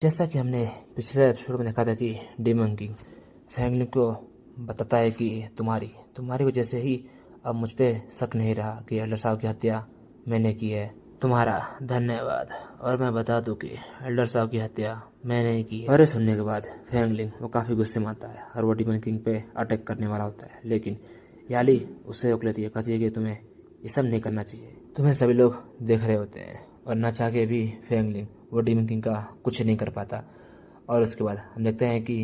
जैसा कि हमने पिछले एपिसोड में देखा था कि डीमन किंग फैंगलिन को बताता है कि तुम्हारी वजह से ही अब मुझ पे शक नहीं रहा कि एल्डर साहब की हत्या मैंने की है। तुम्हारा धन्यवाद। और मैं बता दूं कि एल्डर साहब की हत्या मैंने ही की है। और ये सुनने के बाद फैंगलिन वो काफ़ी गुस्से में आता है और वो डीमन किंग पे अटैक करने वाला होता है, लेकिन याली उससे रोक लेती है। कहती है कि तुम्हें ये सब नहीं करना चाहिए, तुम्हें सभी लोग देख रहे होते हैं। और न चाह के भी फैंगलिन वो डीमन किंग का कुछ नहीं कर पाता। और उसके बाद हम देखते हैं कि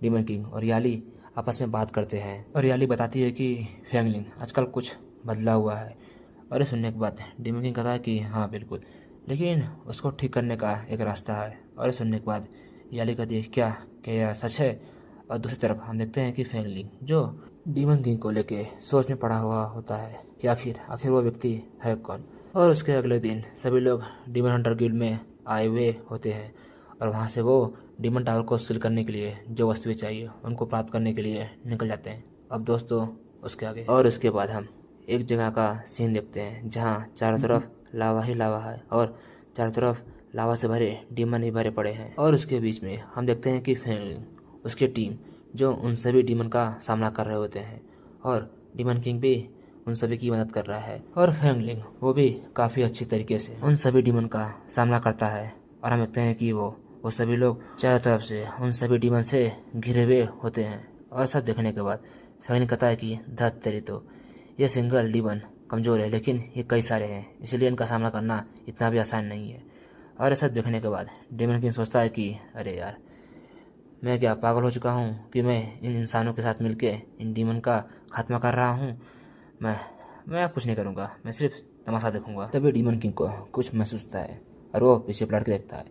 डीमन किंग और याली आपस में बात करते हैं और याली बताती है कि फैंगलिन आजकल कुछ बदला हुआ है। और ये सुनने के बाद डीमन किंग कहता है कि हाँ बिल्कुल, लेकिन उसको ठीक करने का एक रास्ता है। और ये सुनने के बाद याली कहती है क्या यह सच है। और दूसरी तरफ हम देखते हैं कि फैंगलिन जो डीमन किंग को लेके सोच में पड़ा हुआ होता है कि आखिर वो व्यक्ति है कौन। और उसके अगले दिन सभी लोग डीमन हंटर गिल्ड में आए हुए होते हैं और वहाँ से वो डीमन टावर को सील करने के लिए जो वस्तुएं चाहिए उनको प्राप्त करने के लिए निकल जाते हैं। अब दोस्तों उसके आगे और उसके बाद हम एक जगह का सीन देखते हैं जहाँ चारों तरफ लावा ही लावा है और चारों तरफ लावा से भरे डीमन ही भरे पड़े हैं। और उसके बीच में हम देखते हैं कि फैंगलिन उसकी टीम जो उन सभी डीमन का सामना कर रहे होते हैं और डीमन किंग भी उन सभी की मदद कर रहा है। और फैंगलिन वो भी काफ़ी अच्छी तरीके से उन सभी डीमन का सामना करता है। और हम देखते हैं कि वो सभी लोग चारों तरफ से उन सभी डीमन से घिरे हुए होते हैं। और सब देखने के बाद फैंगलिन कहता है कि धत तेरी तो, ये सिंगल डीमन कमज़ोर है लेकिन ये कई सारे हैं, इसलिए इनका सामना करना इतना भी आसान नहीं है। और ये सब देखने के बाद डीमन किंग सोचता है कि अरे यार, मैं क्या पागल हो चुका हूँ कि मैं इन इंसानों के साथ मिलके इन डीमन का खात्मा कर रहा हूँ। मैं कुछ नहीं करूँगा, मैं सिर्फ तमाशा देखूंगा। तभी डीमन किंग को कुछ महसूस होता है और वो पीछे पलट के देखता है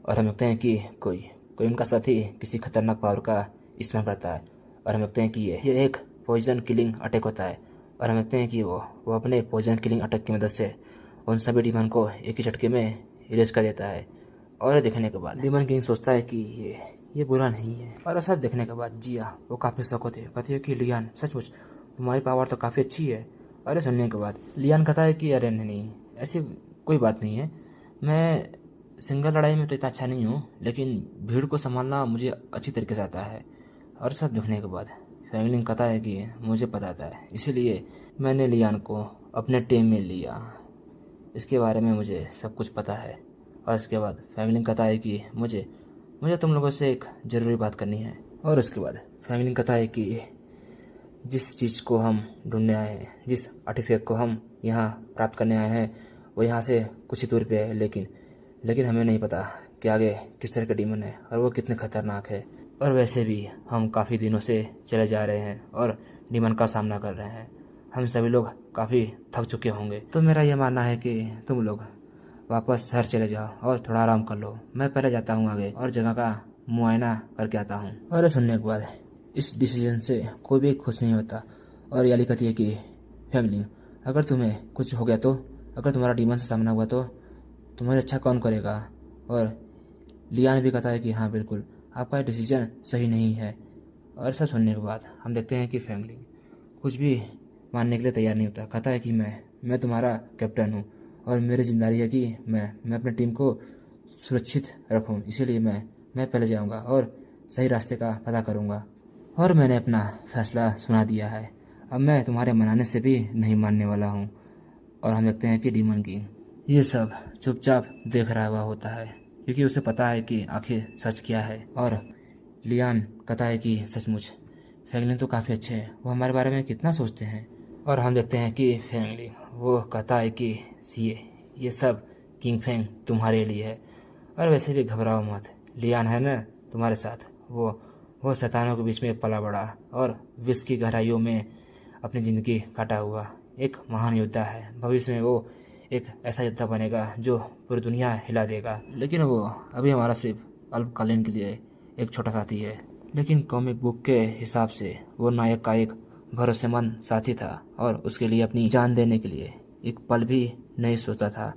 और हम देखते हैं कि कोई उनका साथी किसी खतरनाक पावर का इस्तेमाल करता है। और हम देखते हैं कि ये एक पॉइजन किलिंग अटैक होता है। और हम देखते हैं कि वो अपने पॉइजन किलिंग अटैक की मदद से उन सभी डीमन को एक ही झटके में इरेज कर देता है। और ये देखने के बाद डीमन किंग सोचता है कि ये बुरा नहीं है। और सब देखने के बाद जिया वो काफ़ी शौक होती है, कहती है कि लियान सचमुच तुम्हारी पावर तो काफ़ी अच्छी है। और ये सुनने के बाद लियान कहता है कि अरे नहीं, ऐसी कोई बात नहीं है, मैं सिंगल लड़ाई में तो इतना अच्छा नहीं हूँ, लेकिन भीड़ को संभालना मुझे अच्छी तरीके से आता है। और सब देखने के बाद फैंगलिन कहता है कि मुझे पता था, इसीलिए मैंने लियान को अपने टीम में लिया, इसके बारे में मुझे सब कुछ पता है। और इसके बाद फैंगलिन कहता है कि मुझे तुम लोगों से एक ज़रूरी बात करनी है। और उसके बाद फैंगलिन कहता है कि जिस चीज़ को हम ढूंढने आए हैं, जिस आर्टिफैक्ट को हम यहाँ प्राप्त करने आए हैं, वो यहाँ से कुछ ही दूर पे है, लेकिन हमें नहीं पता कि आगे किस तरह का डीमन है और वो कितने खतरनाक है। और वैसे भी हम काफ़ी दिनों से चले जा रहे हैं और डीमन का सामना कर रहे हैं, हम सभी लोग काफ़ी थक चुके होंगे। तो मेरा ये मानना है कि तुम लोग वापस शहर चले जाओ और थोड़ा आराम कर लो, मैं पहले जाता हूँ आगे और जगह का मुआयना करके आता हूँ। और सुनने के बाद इस डिसीजन से कोई भी खुश नहीं होता। और याली कहती है कि फैंगलिन, अगर तुम्हें कुछ हो गया तो, अगर तुम्हारा डीमन से सामना हुआ तो तुम्हारी अच्छा कौन करेगा। और लियान भी कहता है कि हाँ बिल्कुल, आपका डिसीजन सही नहीं है। और सब सुनने के बाद हम देखते हैं कि फैंगलिन कुछ भी मानने के लिए तैयार नहीं होता। कहता है कि मैं तुम्हारा कैप्टन हूँ और मेरी जिम्मेदारी है कि मैं अपनी टीम को सुरक्षित रखूँ, इसीलिए मैं पहले जाऊँगा और सही रास्ते का पता करूँगा। और मैंने अपना फैसला सुना दिया है, अब मैं तुम्हारे मनाने से भी नहीं मानने वाला हूँ। और हम देखते हैं कि डीमन किंग ये सब चुपचाप देख रहा हुआ होता है, क्योंकि उसे पता है कि आखिर सच क्या है। और लियान कहता है कि सचमुच फैंगलिन तो काफ़ी अच्छे हैं, वो हमारे बारे में कितना सोचते हैं। और हम देखते हैं कि फैंगलिन वो कहता है कि ये सब किंग फैंग तुम्हारे लिए है, और वैसे भी घबराओ मत, लियान है ना तुम्हारे साथ, वो शैतानों के बीच में पला बड़ा और विश्व की गहराइयों में अपनी ज़िंदगी काटा हुआ एक महान योद्धा है। भविष्य में वो एक ऐसा योद्धा बनेगा जो पूरी दुनिया हिला देगा, लेकिन वो अभी हमारा सिर्फ अल्पकालीन के लिए एक छोटा साथी है। लेकिन कॉमिक बुक के हिसाब से वो नायक का एक भरोसेमंद साथी था और उसके लिए अपनी जान देने के लिए एक पल भी नहीं सोचता था,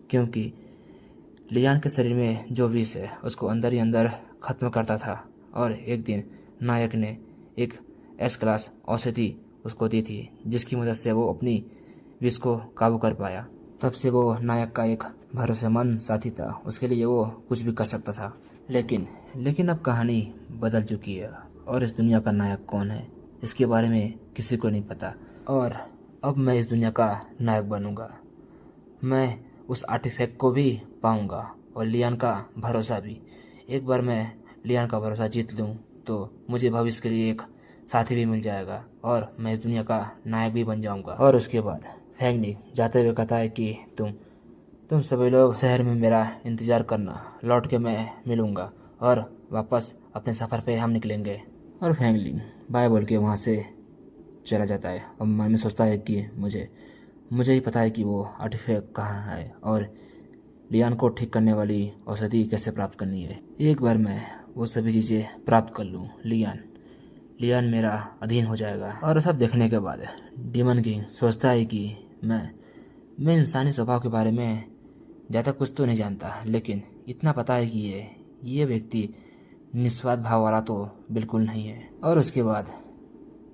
क्योंकि लियान के शरीर में जो विष है उसको अंदर ही अंदर खत्म करता था। और एक दिन नायक ने एक एस क्लास औषधि उसको दी थी, जिसकी मदद से वो अपनी विष को काबू कर पाया। तब से वो नायक का एक भरोसेमंद साथी था, उसके लिए वो कुछ भी कर सकता था। लेकिन लेकिन अब कहानी बदल चुकी है और इस दुनिया का नायक कौन है इसके बारे में किसी को नहीं पता। और अब मैं इस दुनिया का नायक बनूंगा। मैं उस आर्टिफैक्ट को भी पाऊंगा और लियान का भरोसा भी। एक बार मैं लियान का भरोसा जीत लूं तो मुझे भविष्य के लिए एक साथी भी मिल जाएगा और मैं इस दुनिया का नायक भी बन जाऊंगा। और उसके बाद फैंगनिंग जाते हुए कहता है कि तुम सभी लोग शहर में मेरा इंतजार करना, लौट के मैं मिलूंगा और वापस अपने सफ़र पे हम निकलेंगे। और फैंगनिंग बाय बोल के वहाँ से चला जाता है और मन में सोचता है कि मुझे ही पता है कि वो आर्टिफैक्ट कहाँ है और लियान को ठीक करने वाली औषधि कैसे प्राप्त करनी है। एक बार मैं वो सभी चीज़ें प्राप्त कर लूँ, लियान मेरा अधीन हो जाएगा। और सब देखने के बाद डीमन किंग सोचता है कि मैं इंसानी स्वभाव के बारे में ज़्यादा कुछ तो नहीं जानता, लेकिन इतना पता है कि ये व्यक्ति निस्वार्थ भाव वाला तो बिल्कुल नहीं है। और उसके बाद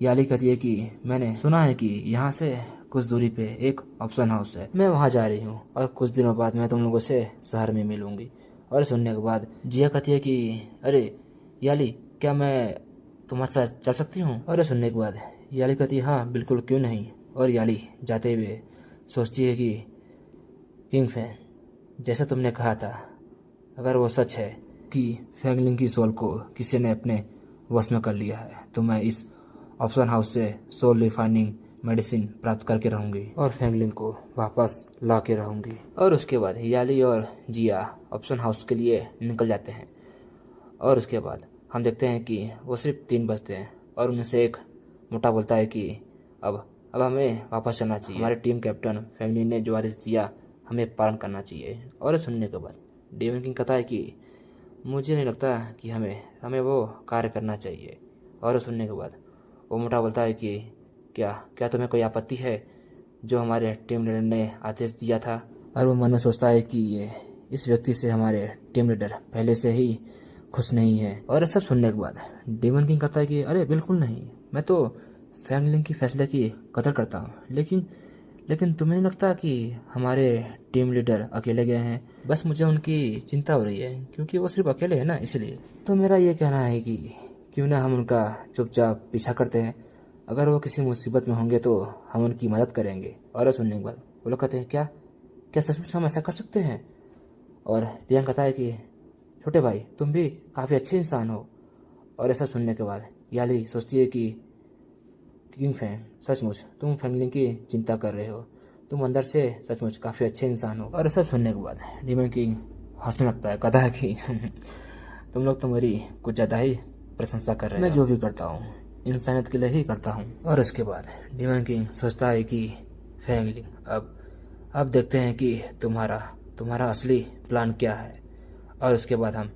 याली कहती है कि मैंने सुना है कि यहाँ से कुछ दूरी पे एक ऑप्शन हाउस है, मैं वहाँ जा रही हूँ और कुछ दिनों बाद मैं तुम लोगों से शहर में मिलूंगी। और सुनने के बाद जिया कहती है कि अरे याली, क्या मैं तुम्हारे साथ चल सकती हूँ? और सुनने के बाद याली कहती है हाँ बिल्कुल, क्यों नहीं। और याली जाते हुए सोचती है कि किंग फैन, जैसा तुमने कहा था, अगर वो सच है कि फैंगलिंग की सोल को किसी ने अपने वश में कर लिया है तो मैं इस ऑप्शन हाउस से सोल रिफाइनिंग मेडिसिन प्राप्त करके रहूंगी और फैंगलिंग को वापस ला के रहूंगी। और उसके बाद याली और जिया ऑप्शन हाउस के लिए निकल जाते हैं। और उसके बाद हम देखते हैं कि वो सिर्फ 3 बजते हैं और उनमें से एक मोटा बोलता है कि अब हमें वापस चलना चाहिए। हमारे टीम कैप्टन फैंगलिंग ने जो आदेश दिया हमें पालन करना चाहिए। और सुनने के बाद डेमन किंग कहता है कि मुझे नहीं लगता कि हमें वो कार्य करना चाहिए। और सुनने के बाद वो मोटा बोलता है कि क्या तुम्हें कोई आपत्ति है जो हमारे टीम लीडर ने आदेश दिया था? और वो मन में सोचता है कि इस व्यक्ति से हमारे टीम लीडर पहले से ही खुश नहीं है। और सब सुनने के बाद डेमन किंग कहता है कि अरे बिल्कुल नहीं, मैं तो फैंगलिंग की फैसले की कदर करता हूँ, लेकिन तुम्हें नहीं लगता कि हमारे टीम लीडर अकेले गए हैं? बस मुझे उनकी चिंता हो रही है क्योंकि वो सिर्फ अकेले है ना, इसलिए। तो मेरा ये कहना है कि क्यों ना हम उनका चुपचाप पीछा करते हैं, अगर वो किसी मुसीबत में होंगे तो हम उनकी मदद करेंगे। और सुनने के बाद वो लोग कहते हैं क्या सचमुच हम ऐसा कर सकते हैं? और लियान कहता है कि छोटे भाई, तुम भी काफ़ी अच्छे इंसान हो। और ऐसा सुनने के बाद याली सोचती है कि किंग फैन, सचमुच तुम फैंगलिंग की चिंता कर रहे हो, तुम अंदर से सचमुच काफ़ी अच्छे इंसान हो। और सब सुनने के बाद डेमन किंग हंसने लगता है, कहता है कि तुम लोग तो मेरी कुछ ज़्यादा ही प्रशंसा कर रहे हो। मैं जो भी करता हूँ इंसानियत के लिए ही करता हूँ। और उसके बाद डेमन किंग सोचता है कि फैंगलिंग, अब देखते हैं कि तुम्हारा असली प्लान क्या है। और उसके बाद हम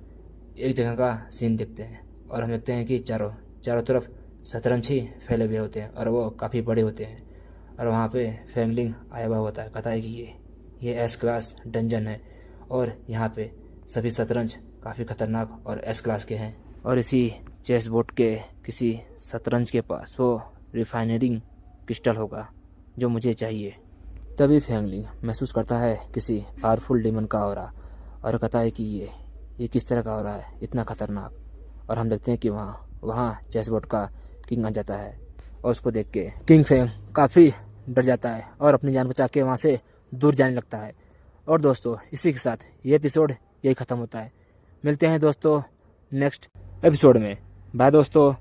एक जगह का सीन देखते हैं और हम देखते हैं कि चारों तरफ शतरंज ही फैले हुए होते हैं और वो काफ़ी बड़े होते हैं। और वहाँ पे फैंगलिंग आया हुआ होता है, कहता है कि ये एस क्लास डंजन है और यहाँ पे सभी शतरंज काफ़ी खतरनाक और एस क्लास के हैं। और इसी चेस बोर्ड के किसी शतरंज के पास वो रिफाइनरिंग क्रिस्टल होगा जो मुझे चाहिए। तभी फैंगलिंग महसूस करता है किसी पावरफुल डेमन का ऑरा और कहता है कि ये किस तरह का ऑरा है, इतना खतरनाक। और हम देखते हैं कि वहाँ चेस बोर्ड का किंग आ जाता है और उसको देख के किंग फैंग काफ़ी डर जाता है और अपनी जान बचा के वहाँ से दूर जाने लगता है। और दोस्तों, इसी के साथ ये एपिसोड यही ख़त्म होता है। मिलते हैं दोस्तों नेक्स्ट एपिसोड में। बाय दोस्तों।